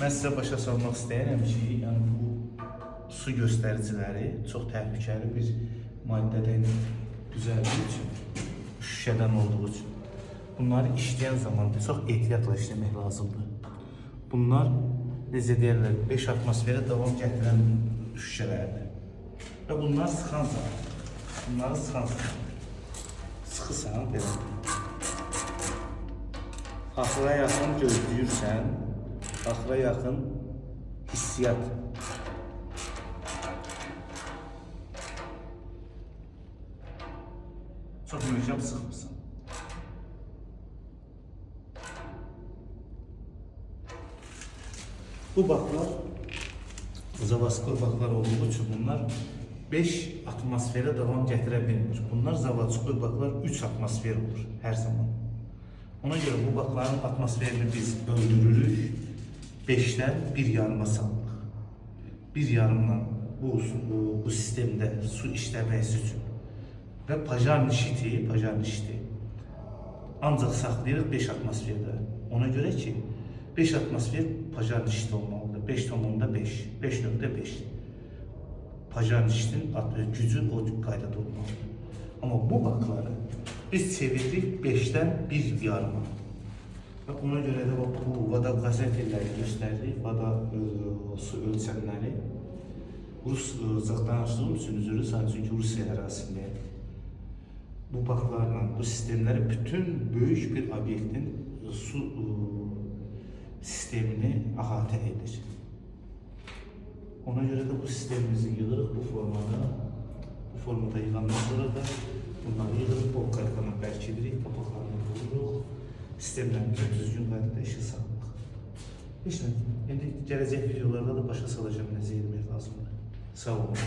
Mən sizə başa salmaq istəyirəm ki, yəni bu su göstəriciləri çox təhlükəli bir maddədən düzəldiyi üçün, şüşədən olduğu üçün bunları işləyən zaman çox ehtiyatla işləmək lazımdır. Bunlar necə deyirlər, 5 atmosferə davam gətirən şüşələrdir. Və bunlar sıxan zaman, bunları sıxan zaman, sıxırsan belə. Axıra yaxın gözləyirsən, axıra yaxın hissiyat. Çox möhkəm sıxmırsan. Bu baklar zavaskor baklar olduğu için bunlar 5 atmosfere devam getirebilir. Bunlar zavaskor baklar 3 atmosfer olur her zaman. Ona göre bu bakların atmosferini biz öldürürük. 5'ten bir yarıma salırıq. Bir yarımdan bu sistemde su işləməsi üçün ve pajarnişiti ancaq saxlayırıq 5 atmosferde. Ona göre ki 5 atmosfer pajarnişit olmalıdır. 5,5, 5,5. Pajarnişitin gücü o qaydada olmalıdır. Ama bu bakları biz çeviririk 5'ten bir yarıma. Ve ona göre de bu vada gazeteleri gösterdik. Vada su ölçenleri. Rus uzaktan açtığım için üzülü sadece çünkü Rusya ərazisində. Bu baklarla bu sistemleri bütün büyük bir obyektin su sistemini ahate edir. Ona göre de bu sistemimizi yığırıq bu formada. Bu formada yığandan sonra da bunları yığırıq, bu qayıqlarına bərkilirik, kapaqlarını vururuq. Sistemlərimizi düzgün qaydada işə salırıq. Heç nə, indi gələcək videolarda da başa salacağım, necə etmək lazımdır. Sağ olun.